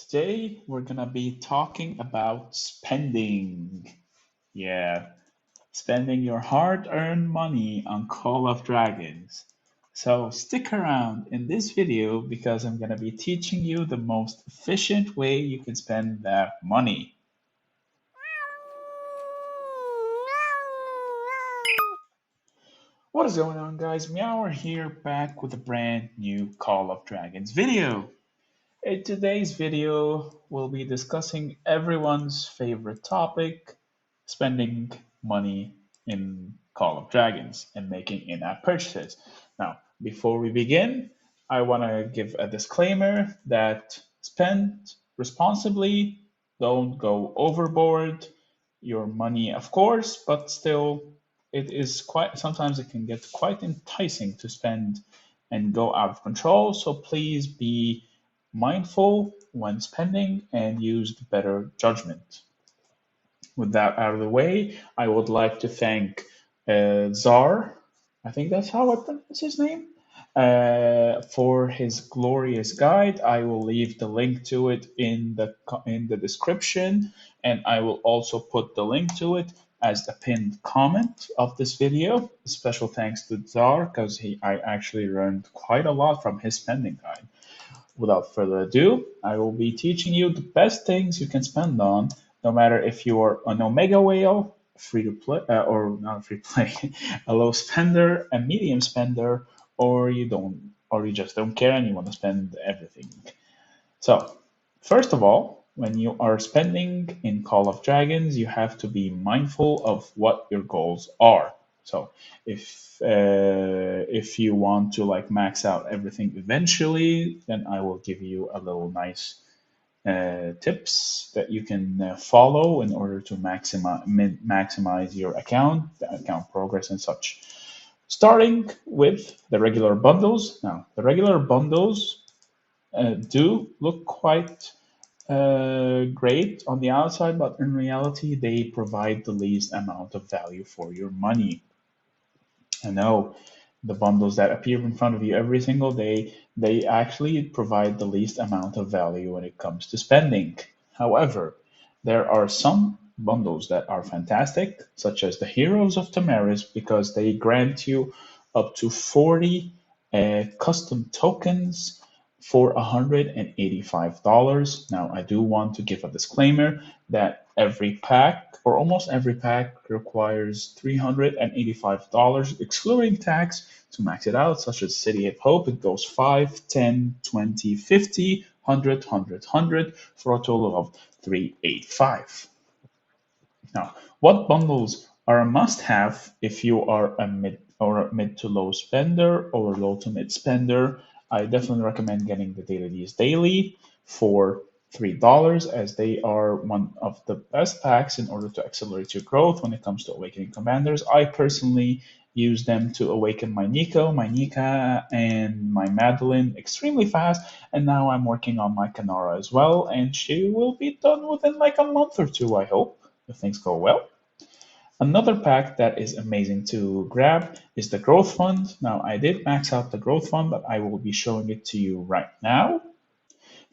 Today we're gonna be talking about spending. Yeah, spending your hard-earned money on Call of Dragons. So stick around in this video because I'm gonna be teaching you the most efficient way you can spend that money. What is going on, guys? Meower here, back with a brand new Call of Dragons video. In today's video, we'll be discussing everyone's favorite topic, spending money in Call of Dragons and making in-app purchases. Now, before we begin, I want to give a disclaimer that spend responsibly, don't go overboard. Your money, of course, but still, it is quite sometimes it can get quite enticing to spend and go out of control. So please be mindful when spending and use better judgment. With that out of the way, I would like to thank Xzar, I think that's how I pronounce his name, for his glorious guide. I will leave the link to it in the description, and I will also put the link to it as the pinned comment of this video. Special thanks to Czar because I actually learned quite a lot from his spending guide. Without further ado, I will be teaching you the best things you can spend on, no matter if you are an Omega whale, free to play, or not free to play, a low spender, a medium spender, or you just don't care and you want to spend everything. So, first of all, when you are spending in Call of Dragons, you have to be mindful of what your goals are. So, if you want to like max out everything eventually, then I will give you a little nice tips that you can follow in order to maximize your account, the account progress, and such. Starting with the regular bundles. Now, the regular bundles do look quite great on the outside, but in reality, they provide the least amount of value for your money. I know the bundles that appear in front of you every single day, they actually provide the least amount of value when it comes to spending. However, there are some bundles that are fantastic, such as the Heroes of Tamaris, because they grant you up to 40 custom tokens for $185. Now, I do want to give a disclaimer that every pack, or almost every pack, requires $385, excluding tax, to max it out, such as City of Hope. It goes 5, 10, 20, 50, 100, 100, 100, for a total of 385. Now, what bundles are a must-have if you are a mid to low spender or a low to mid spender? I definitely recommend getting the Daily Daily for $3, as they are one of the best packs in order to accelerate your growth when it comes to awakening commanders. I personally use them to awaken my Nico, my Nika, and my Madeline extremely fast, and now I'm working on my Kanara as well, and she will be done within like a month or two, I hope, if things go well. Another pack that is amazing to grab is the Growth Fund. Now, I did max out the Growth Fund, but I will be showing it to you right now.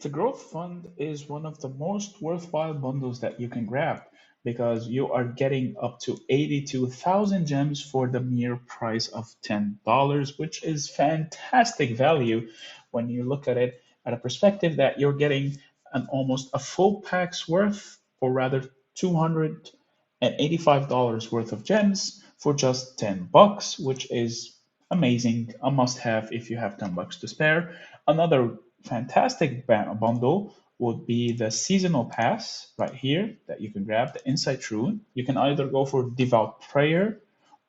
The Growth Fund is one of the most worthwhile bundles that you can grab because you are getting up to 82,000 gems for the mere price of $10, which is fantastic value when you look at it at a perspective that you're getting an almost a full pack's worth, or rather $285 worth of gems for just $10, which is amazing, a must have if you have $10 to spare. Another fantastic bundle would be the seasonal pass right here that you can grab, the Insight Rune. You can either go for Devout Prayer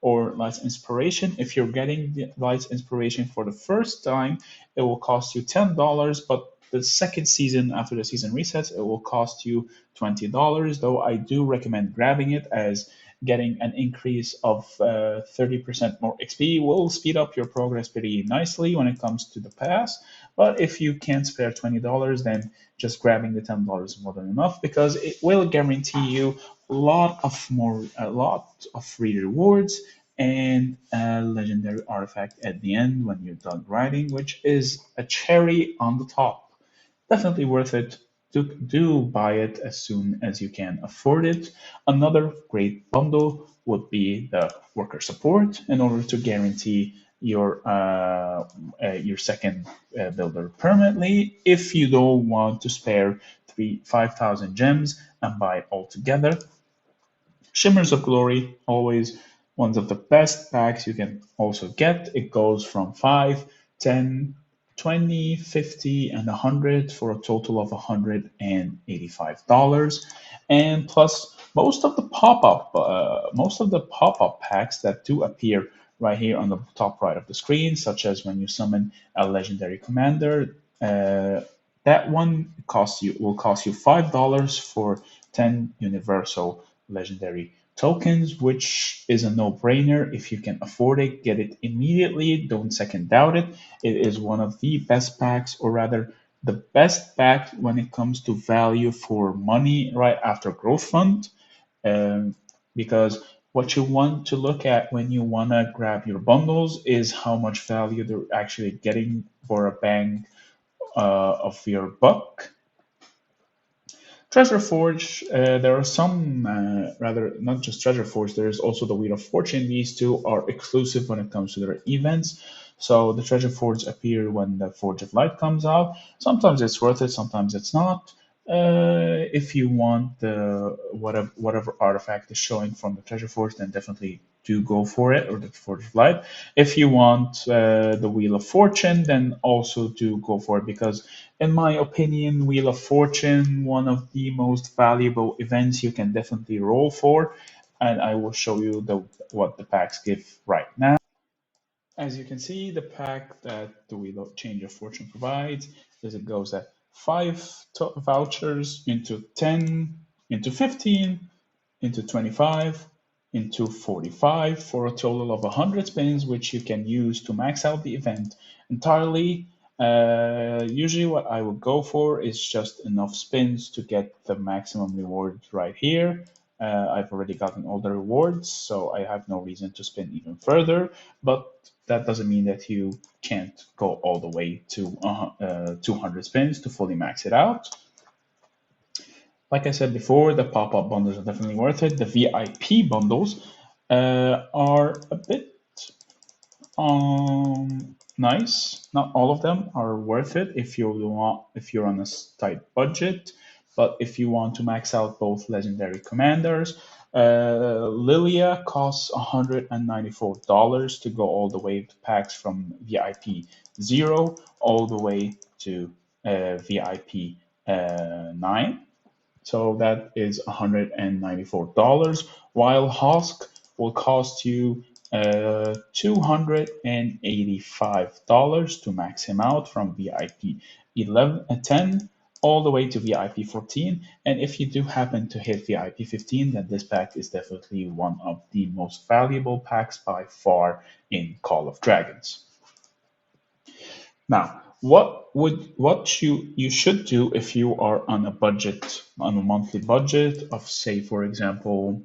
or Light's Inspiration. If you're getting the Light's Inspiration for the first time, it will cost you $10, but the second season, after the season resets, it will cost you $20, though I do recommend grabbing it, as getting an increase of 30% more XP will speed up your progress pretty nicely when it comes to the pass. But if you can't spare $20, then just grabbing the $10 is more than enough, because it will guarantee you a lot of free rewards and a legendary artifact at the end when you're done grinding, which is a cherry on the top. Definitely worth it do buy it as soon as you can afford it. Another great bundle would be the worker support in order to guarantee your second builder permanently if you don't want to spare 5,000 gems and buy it all together. Shimmers of Glory, always one of the best packs you can also get. It goes from 5, 10, 20, 50, and 100 for a total of $185. And plus most of the pop-up packs that do appear right here on the top right of the screen, such as when you summon a legendary commander. That one will cost you $5 for 10 universal legendary tokens, which is a no-brainer. If you can afford it, get it immediately. Don't second doubt it. It is one of the best packs, or rather, the best pack when it comes to value for money right after Growth Fund. Um, because what you want to look at when you want to grab your bundles is how much value they're actually getting for a bang of your buck. Treasure Forge, there are some, rather, not just Treasure Forge, there's also the Wheel of Fortune. These two are exclusive when it comes to their events. So the Treasure Forge appear when the Forge of Light comes out. Sometimes it's worth it, sometimes it's not. If you want the whatever artifact is showing from the Treasure Forge, then definitely do go for it, or the Forge of Light. If you want the Wheel of Fortune, then also do go for it, because in my opinion, Wheel of Fortune, one of the most valuable events you can definitely roll for, and I will show you what the packs give right now. As you can see, the pack that the Wheel of Change of Fortune provides is it goes at 5 vouchers into 10 into 15 into 25 into 45 for a total of 100 spins, which you can use to max out the event entirely. Usually, what I would go for is just enough spins to get the maximum rewards right here. I've already gotten all the rewards, so I have no reason to spin even further. But that doesn't mean that you can't go all the way to 200 spins to fully max it out. Like I said before, the pop-up bundles are definitely worth it. The VIP bundles are a bit nice. Not all of them are worth it if you're on a tight budget. But if you want to max out both legendary commanders, Lilia costs $194 to go all the way to packs from VIP 0 all the way to VIP 9. So that is $194, while Husk will cost you $285 to max him out from VIP 11 and 10 all the way to VIP 14. And if you do happen to hit VIP 15, then this pack is definitely one of the most valuable packs by far in Call of Dragons. Now, what you should do if you are on a budget, on a monthly budget of, say, for example,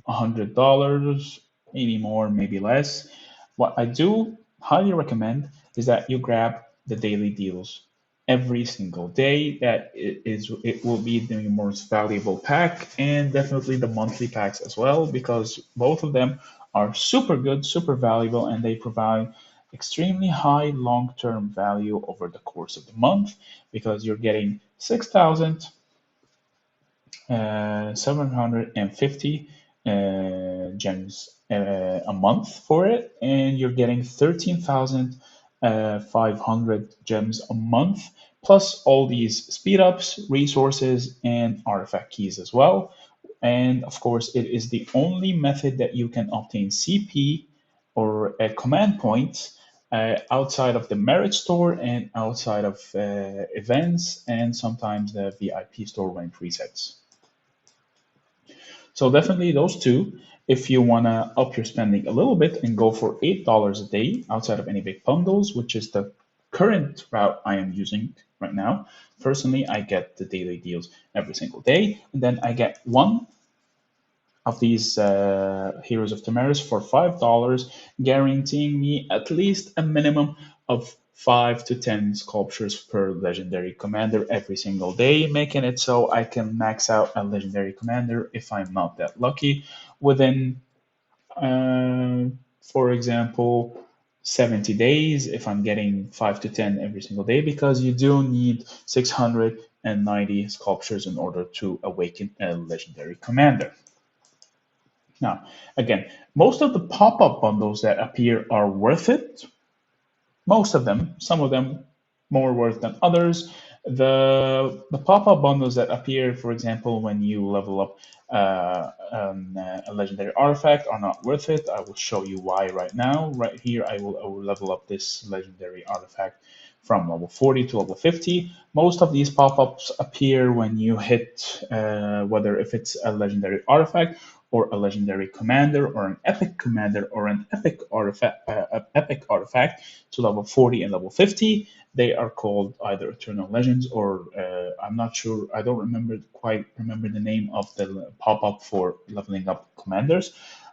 $100, maybe more, maybe less. What I do highly recommend is that you grab the daily deals every single day. It will be the most valuable pack, and definitely the monthly packs as well, because both of them are super good, super valuable, and they provide extremely high long-term value over the course of the month, because you're getting 6,000 750 gems a month for it, and you're getting 13,500 gems a month, plus all these speed ups, resources, and artifact keys as well. And of course, it is the only method that you can obtain CP or command points outside of the merit store and outside of events, and sometimes the VIP store when it resets. So definitely those two. If you want to up your spending a little bit and go for $8 a day outside of any big bundles, which is the current route I am using right now. Personally, I get the daily deals every single day, and then I get one of these Heroes of Tamaris for $5, guaranteeing me at least a minimum of 5 to 10 sculptures per legendary commander every single day, making it so I can max out a legendary commander if I'm not that lucky within, uh, for example, 70 days if I'm getting 5 to 10 every single day, because you do need 690 sculptures in order to awaken a legendary commander. Now, again, most of the pop-up bundles that appear are worth it. Most of them, some of them more worth than others. The pop-up bundles that appear, for example, when you level up a legendary artifact are not worth it. I will show you why right now. Right here, I will level up this legendary artifact from level 40 to level 50. Most of these pop-ups appear when you hit, whether if it's a legendary artifact or a legendary commander or an epic commander or an epic artifact to level 40 and level 50. They are called either Eternal Legends or I'm not sure. I don't quite remember the name of the pop-up for leveling up commanders.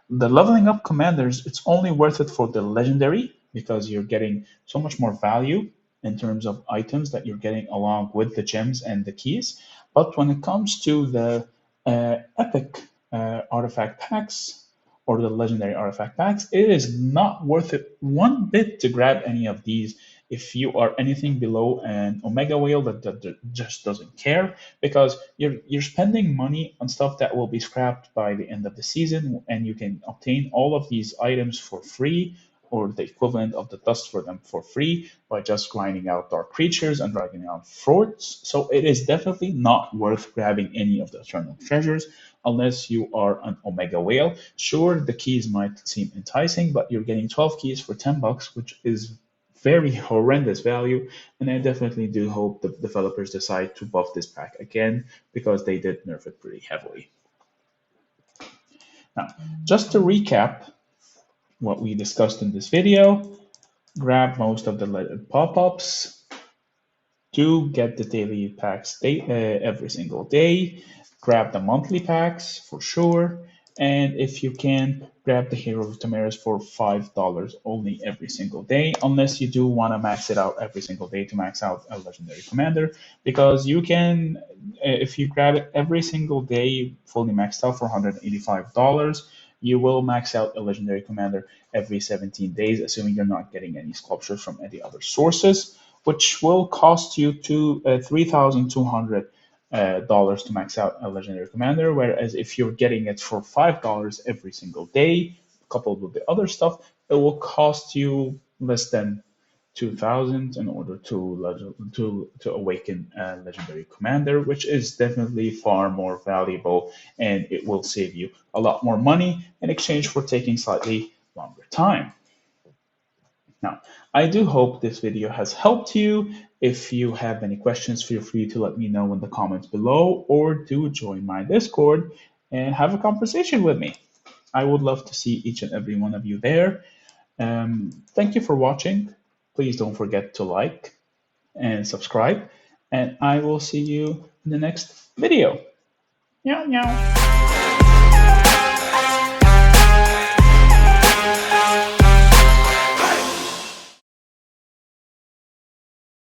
The leveling up commanders, it's only worth it for the legendary because you're getting so much more value in terms of items that you're getting along with the gems and the keys. But when it comes to the epic artifact packs or the legendary artifact packs, it is not worth it one bit to grab any of these if you are anything below an Omega Whale that just doesn't care, because you're spending money on stuff that will be scrapped by the end of the season, and you can obtain all of these items for free or the equivalent of the dust for them for free by just grinding out dark creatures and grinding out forts. So it is definitely not worth grabbing any of the eternal treasures unless you are an Omega Whale. Sure, the keys might seem enticing, but you're getting 12 keys for $10, which is very horrendous value. And I definitely do hope the developers decide to buff this pack again because they did nerf it pretty heavily. Now, just to recap what we discussed in this video, grab most of the pop-ups, do get the daily packs every single day, grab the monthly packs for sure, and if you can, grab the Hero of Tamaris for $5 only every single day, unless you do want to max it out every single day to max out a legendary commander, because you can, if you grab it every single day fully maxed out for $185, you will max out a legendary commander every 17 days, assuming you're not getting any sculptures from any other sources, which will cost you $3,200 to max out a legendary commander. Whereas if you're getting it for $5 every single day, coupled with the other stuff, it will cost you less than 2,000 in order to awaken a legendary commander, which is definitely far more valuable, and it will save you a lot more money in exchange for taking slightly longer time. Now, I do hope this video has helped you. If you have any questions, feel free to let me know in the comments below, or do join my Discord and have a conversation with me. I would love to see each and every one of you there. Thank you for watching. Please don't forget to like and subscribe, and I will see you in the next video. Meow, meow.